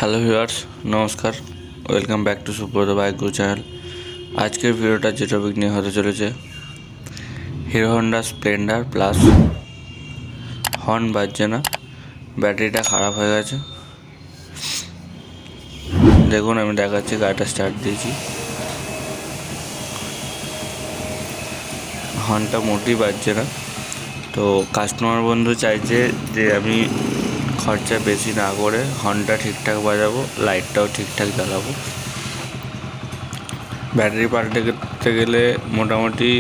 Hello viewers, নমস্কার। Welcome back to Subrata bike go channel. আজকের ভিডিওটা যে টপিক নিয়ে হতে চলেছে, hero Honda Splendor plus horn বাজছে না, ব্যাটারিটা খারাপ হয়ে গেছে। দেখুন, আমি দেখাচ্ছি, গাড়িটা স্টার্ট দিয়েছি, হর্নটা মোটেই বাজছে না। তো কাস্টমার বন্ধু চাইছে যে আমি খরচা বেশি না করে হর্নটা ঠিকঠাক বাজাবো, লাইটটাও ঠিকঠাক জ্বালাবো। ব্যাটারি পাল্টে করতে গেলে মোটামুটি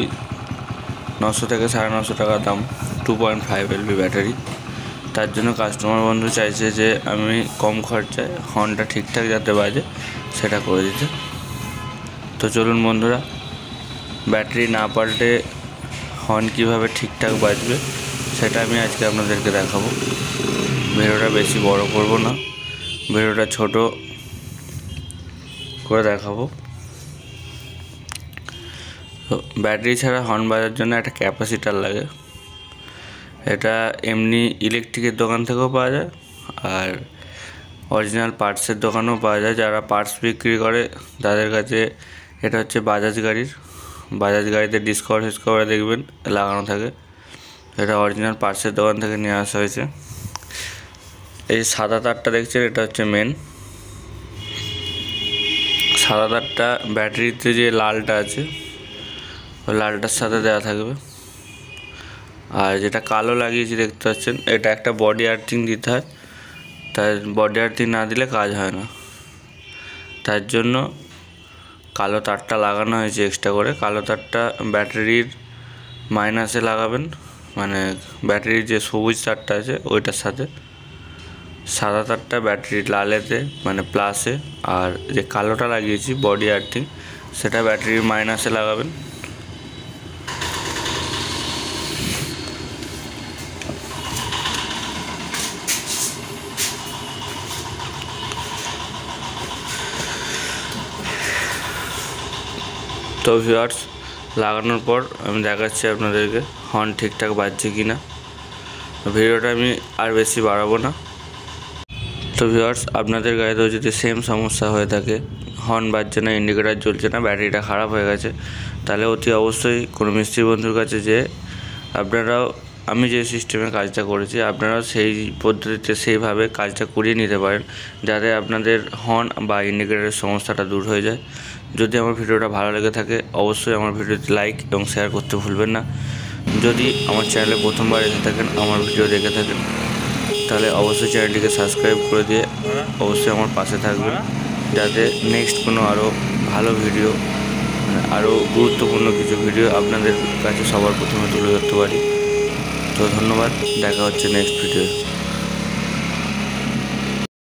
900 থেকে 950 টাকা দাম, 2.5 LB ব্যাটারি। তার জন্য কাস্টমার বন্ধু চাইছে যে আমি কম খরচায় হর্নটা ঠিকঠাক যাতে বাজে সেটা করে দিতে। তো চলুন বন্ধুরা, ব্যাটারি না পাল্টে হর্ন কীভাবে ঠিকঠাক বাজবে সেটা আমি আজকে আপনাদেরকে দেখাবো। ভিডিওটা বেশি বড় করব না, ভিডিওটা ছোট করে দেখাবো। তো ব্যাটারি ছাড়া হর্ন বাজার জন্য একটা ক্যাপাসিটার লাগে। এটা এমনি ইলেকট্রিকের দোকান থেকেও পাওয়া যায়, আর অরিজিনাল পার্টসের দোকানেও পাওয়া যায়। যারা পার্টস বিক্রি করে তাদের কাছে এটা হচ্ছে বাজাজ গাড়িতে ডিসকভারে দেখবেন লাগানো থাকে। এটা অরিজিনাল পার্টসের দোকান থেকে নিয়ে আসা হয়েছে। এই সাদা তারটা দেখছেন, এটা হচ্ছে মেন সাদা তারটা। ব্যাটারিতে যে লালটা আছে ওই লালটার সাথে দেওয়া থাকবে, আর যেটা কালো লাগিয়েছি দেখতে পাচ্ছেন, এটা একটা বডি আর্থিং দিতে হয়। তার বডি আর্থিং না দিলে কাজ হয় না, তার জন্য কালো তারটা লাগানো হয়েছে এক্সট্রা করে। কালো তারটা ব্যাটারির মাইনাসে লাগাবেন, মানে ব্যাটারির যে সবুজ তারটা আছে ওইটার সাথে। সাদা তারটা ব্যাটারির লালেতে মানে প্লাসে, আর যে কালোটা লাগিয়েছি বডি আর্থিং সেটা ব্যাটারির মাইনাসে লাগাবেন। তো ভিউয়ার্স, লাগানোর পর আমি দেখাচ্ছি আপনাদেরকে হর্ন ঠিকঠাক বাজছে কি না। ভিডিওটা আমি আর বেশি বাড়াবো না। তো ভিউয়ার্স, আপনাদের গাড়িতেও যদি সেম সমস্যা হয়ে থাকে, হর্ন বাজছে না, ইন্ডিকেটার জ্বলছে না, ব্যাটারিটা খারাপ হয়ে গেছে, তাহলে অতি অবশ্যই কোনো মিস্ত্রি বন্ধুর কাছে যে আপনারাও আমি যে সিস্টেমে কাজটা করেছি আপনারাও সেই পদ্ধতিতে সেইভাবে কাজটা করিয়ে নিতে পারেন, যাতে আপনাদের হর্ন বা ইন্ডিকেটারের সমস্যাটা দূর হয়ে যায়। যদি আমার ভিডিওটা ভালো লেগে থাকে অবশ্যই আমার ভিডিওতে লাইক এবং শেয়ার করতে ভুলবেন না। যদি আমার চ্যানেলে প্রথমবার এসে থাকেন, আমার ভিডিও দেখে থাকেন, তাহলে অবশ্যই চ্যানেলটিকে সাবস্ক্রাইব করে দিয়ে অবশ্যই আমার পাশে থাকবেন, যাতে নেক্সট কোনো আরও ভালো ভিডিও, আরও গুরুত্বপূর্ণ কিছু ভিডিও আপনাদের কাছে সবার প্রথমে তুলে ধরতে পারি। তো ধন্যবাদ, দেখা হচ্ছে নেক্সট ভিডিও।